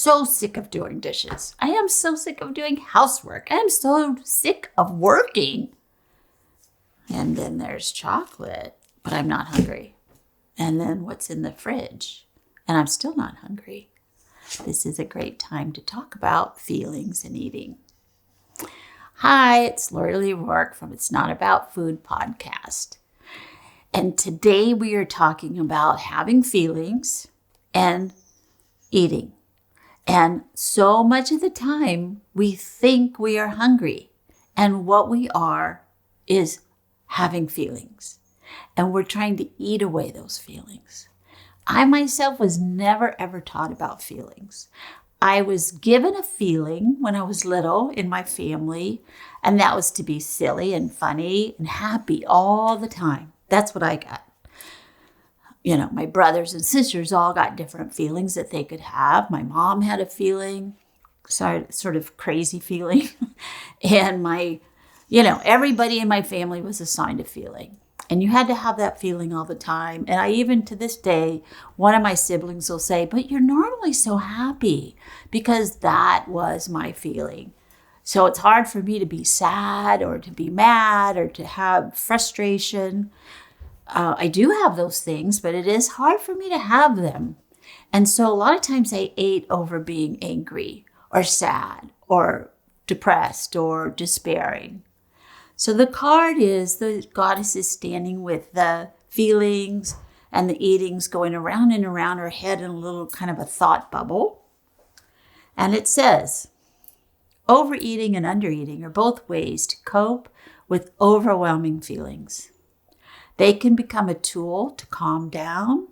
so sick of doing dishes. I am so sick of doing housework. I am so sick of working. And then there's chocolate, but I'm not hungry. And then what's in the fridge? And I'm still not hungry. This is a great time to talk about feelings and eating. Hi, it's Laurelee Roark from It's Not About Food podcast. And today we are talking about having feelings and eating. And so much of the time we think we are hungry, and what we are is having feelings. And we're trying to eat away those feelings. I myself was never ever taught about feelings. I was given a feeling when I was little in my family, and that was to be silly and funny and happy all the time. That's what I got. You know, my brothers and sisters all got different feelings that they could have. My mom had a feeling, sort of crazy feeling. And everybody in my family was assigned a feeling. And you had to have that feeling all the time. And I even to this day, one of my siblings will say, but you're normally so happy, because that was my feeling. So it's hard for me to be sad or to be mad or to have frustration. I do have those things, but it is hard for me to have them. And so a lot of times I ate over being angry or sad or depressed or despairing. So the card is the goddess is standing with the feelings and the eatings going around and around her head in a little kind of a thought bubble. And it says, overeating and undereating are both ways to cope with overwhelming feelings. They can become a tool to calm down,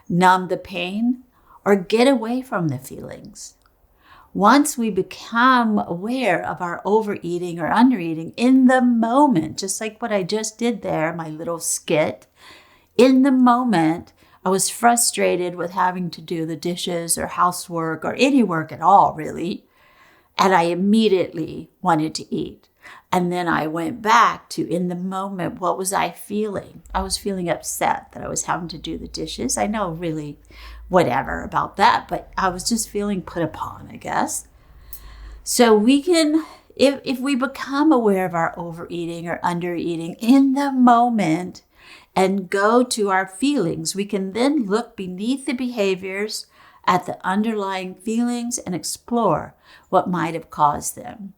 numb the pain, or get away from the feelings. Once we become aware of our overeating or undereating in the moment, just like what I just did there, my little skit, in the moment, I was frustrated with having to do the dishes or housework or any work at all, really. And I immediately wanted to eat. And then I went back to, in the moment, what was I feeling? I was feeling upset that I was having to do the dishes. I know really whatever about that, but I was just feeling put upon, I guess. So we can, if we become aware of our overeating or undereating in the moment and go to our feelings, we can then look beneath the behaviors at the underlying feelings and explore what might have caused them.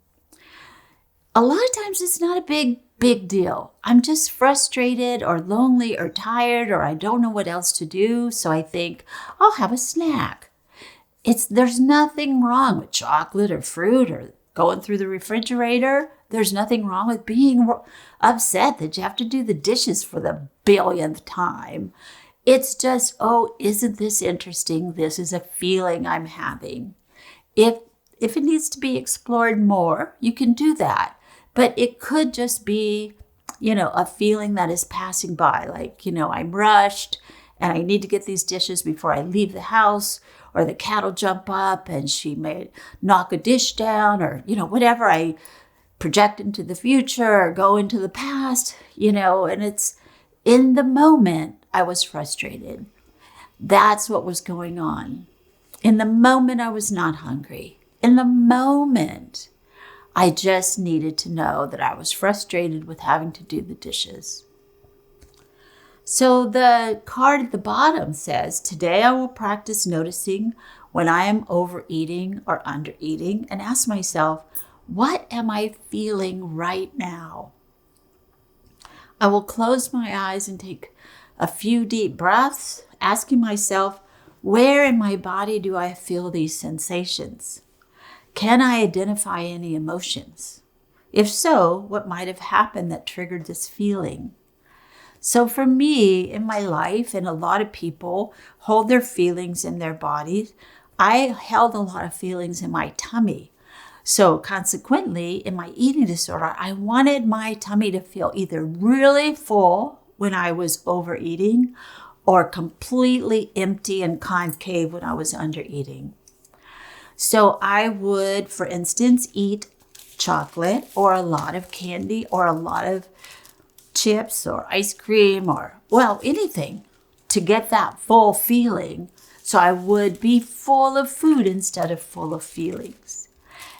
A lot of times it's not a big deal. I'm just frustrated or lonely or tired or I don't know what else to do. So I think I'll have a snack. There's nothing wrong with chocolate or fruit or going through the refrigerator. There's nothing wrong with being upset that you have to do the dishes for the billionth time. It's just, isn't this interesting? This is a feeling I'm having. If it needs to be explored more, you can do that. But it could just be, a feeling that is passing by. Like, I'm rushed and I need to get these dishes before I leave the house, or the cat will jump up and she may knock a dish down, or, whatever. I project into the future or go into the past, and it's in the moment I was frustrated. That's what was going on. In the moment I was not hungry. In the moment I just needed to know that I was frustrated with having to do the dishes. So the card at the bottom says, today I will practice noticing when I am overeating or undereating and ask myself, what am I feeling right now? I will close my eyes and take a few deep breaths, asking myself, where in my body do I feel these sensations? Can I identify any emotions? If so, what might have happened that triggered this feeling? So for me, in my life, and a lot of people hold their feelings in their bodies, I held a lot of feelings in my tummy. So consequently, in my eating disorder, I wanted my tummy to feel either really full when I was overeating or completely empty and concave when I was undereating. So I would, for instance, eat chocolate or a lot of candy or a lot of chips or ice cream or, anything to get that full feeling So I would be full of food instead of full of feelings.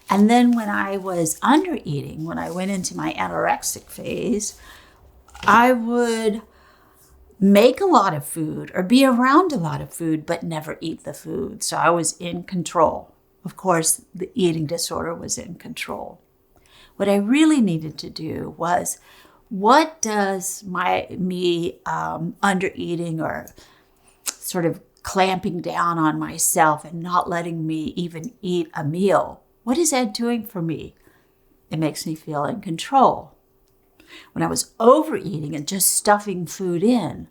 And then when I was under eating, when I went into my anorexic phase, I would make a lot of food or be around a lot of food, but never eat the food. So I was in control. Of course, the eating disorder was in control. What I really needed to do was, what does me under eating or sort of clamping down on myself and not letting me even eat a meal, what is that doing for me? It makes me feel in control. When I was overeating and just stuffing food in,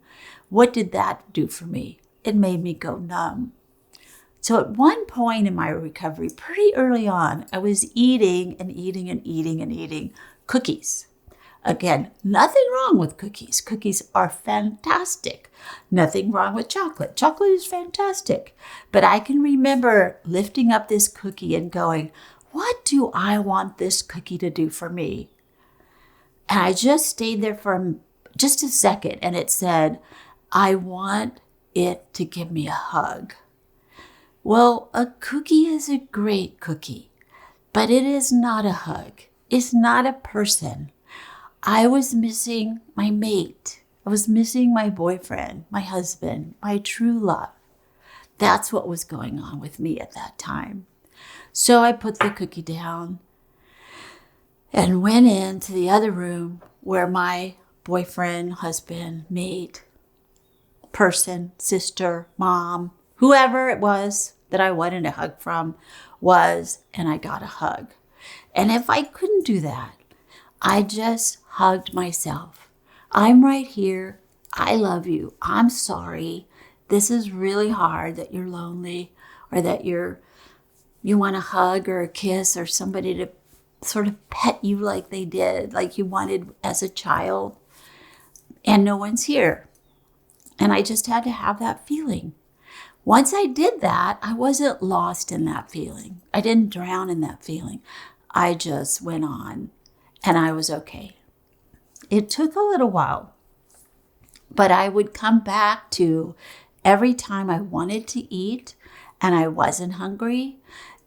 what did that do for me? It made me go numb. So at one point in my recovery, pretty early on, I was eating and eating and eating and eating cookies. Again, nothing wrong with cookies. Cookies are fantastic. Nothing wrong with chocolate. Chocolate is fantastic. But I can remember lifting up this cookie and going, what do I want this cookie to do for me? And I just stayed there for just a second, and it said, I want it to give me a hug. Well, a cookie is a great cookie, but it is not a hug. It's not a person. I was missing my mate. I was missing my boyfriend, my husband, my true love. That's what was going on with me at that time. So I put the cookie down and went into the other room where my boyfriend, husband, mate, person, sister, mom, whoever it was that I wanted a hug from was, and I got a hug. And if I couldn't do that, I just hugged myself. I'm right here. I love you. I'm sorry. This is really hard that you're lonely or that you want a hug or a kiss or somebody to sort of pet you like they did, like you wanted as a child. And no one's here. And I just had to have that feeling. Once I did that, I wasn't lost in that feeling. I didn't drown in that feeling. I just went on and I was okay. It took a little while, but I would come back to every time I wanted to eat and I wasn't hungry,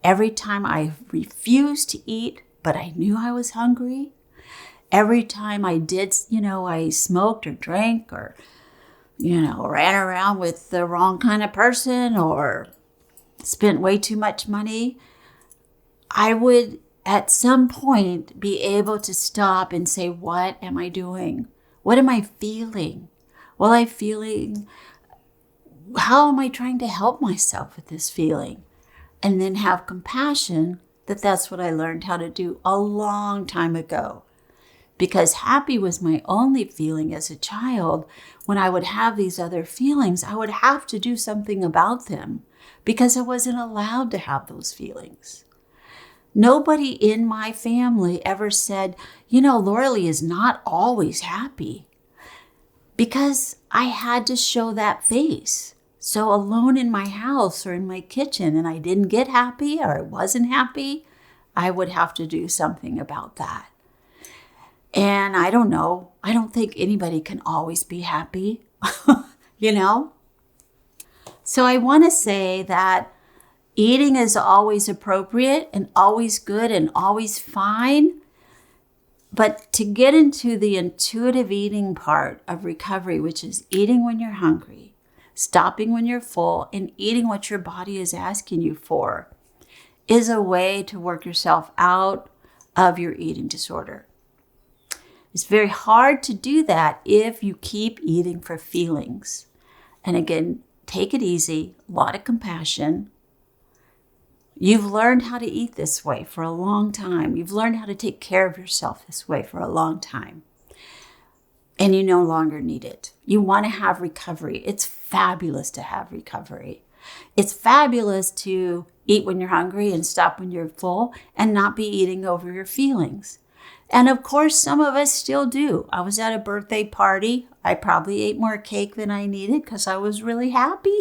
every time I refused to eat, but I knew I was hungry, every time I did, I smoked or drank or ran around with the wrong kind of person or spent way too much money, I would at some point be able to stop and say, what am I doing? What am I feeling? Well, how am I trying to help myself with this feeling? And then have compassion that's what I learned how to do a long time ago. Because happy was my only feeling as a child. When I would have these other feelings, I would have to do something about them because I wasn't allowed to have those feelings. Nobody in my family ever said, Laurelee is not always happy, because I had to show that face. So alone in my house or in my kitchen and I didn't get happy or I wasn't happy, I would have to do something about that. And I don't know. I don't think anybody can always be happy, So I want to say that eating is always appropriate and always good and always fine. But to get into the intuitive eating part of recovery, which is eating when you're hungry, stopping when you're full, and eating what your body is asking you for, is a way to work yourself out of your eating disorder. It's very hard to do that if you keep eating for feelings. And again, take it easy, a lot of compassion. You've learned how to eat this way for a long time. You've learned how to take care of yourself this way for a long time. And you no longer need it. You want to have recovery. It's fabulous to have recovery. It's fabulous to eat when you're hungry and stop when you're full and not be eating over your feelings. And of course, some of us still do. I was at a birthday party. I probably ate more cake than I needed because I was really happy.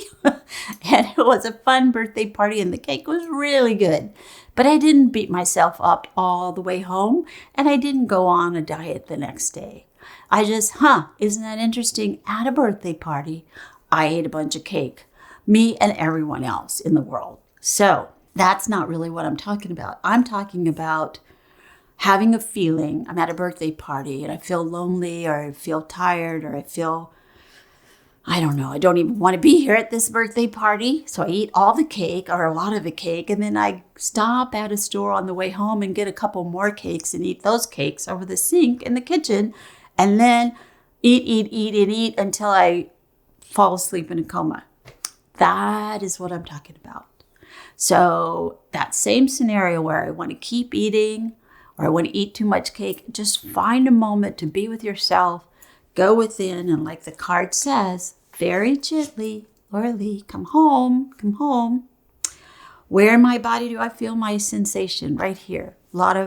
And it was a fun birthday party and the cake was really good. But I didn't beat myself up all the way home and I didn't go on a diet the next day. I just, isn't that interesting? At a birthday party, I ate a bunch of cake. me and everyone else in the world. So that's not really what I'm talking about. I'm talking about having a feeling. I'm at a birthday party and I feel lonely, or I feel tired, or I feel, I don't know, I don't even want to be here at this birthday party. So I eat all the cake, or a lot of the cake, and then I stop at a store on the way home and get a couple more cakes and eat those cakes over the sink in the kitchen, and then eat until I fall asleep in a coma. That is what I'm talking about. So that same scenario where I want to keep eating, or I want to eat too much cake, just find a moment to be with yourself, go within, and like the card says, very gently, Laurelee, come home, come home. Where in my body do I feel my sensation? Right here. A lot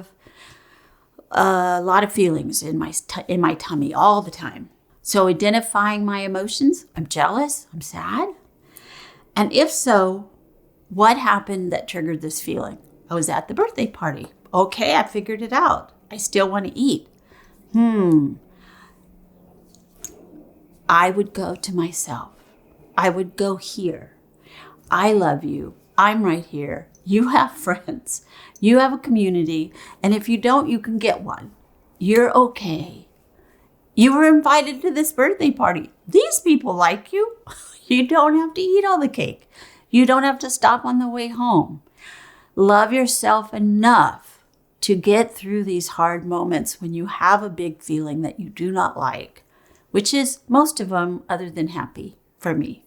of feelings in my tummy all the time. So identifying my emotions, I'm jealous, I'm sad. And if so, what happened that triggered this feeling? I was at the birthday party. Okay, I figured it out. I still want to eat. I would go to myself. I would go here. I love you. I'm right here. You have friends. You have a community. And if you don't, you can get one. You're okay. You were invited to this birthday party. These people like you. You don't have to eat all the cake. You don't have to stop on the way home. Love yourself enough to get through these hard moments when you have a big feeling that you do not like, which is most of them other than happy for me.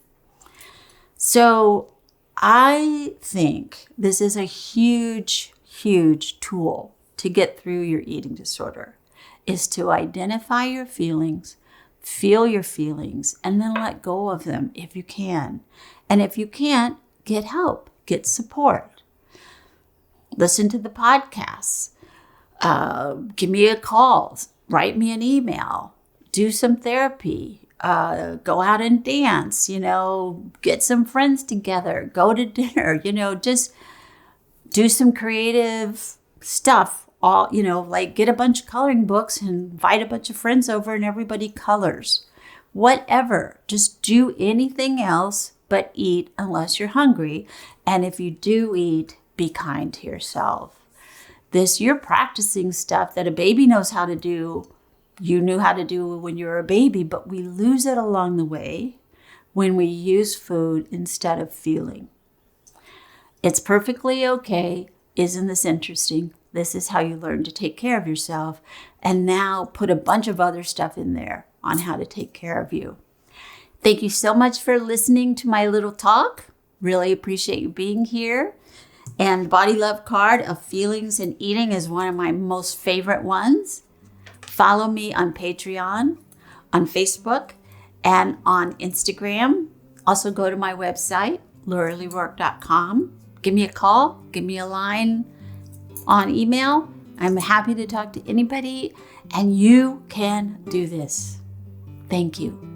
So I think this is a huge, huge tool to get through your eating disorder, is to identify your feelings, feel your feelings, and then let go of them if you can. And if you can't, get help, get support. Listen to the podcasts. Give me a call, write me an email, do some therapy, go out and dance, get some friends together, go to dinner, just do some creative stuff. Like get a bunch of coloring books and invite a bunch of friends over and everybody colors. Whatever, just do anything else but eat unless you're hungry. And if you do eat, be kind to yourself. You're practicing stuff that a baby knows how to do. You knew how to do when you were a baby, but we lose it along the way when we use food instead of feeling. It's perfectly okay. Isn't this interesting? This is how you learn to take care of yourself. And now put a bunch of other stuff in there on how to take care of you. Thank you so much for listening to my little talk. Really appreciate you being here. And Body Love card of feelings and eating is one of my most favorite ones. Follow me on Patreon, on Facebook, and on Instagram. Also go to my website, LaureleeRoark.com. Give me a call, give me a line on email. I'm happy to talk to anybody, and you can do this. Thank you.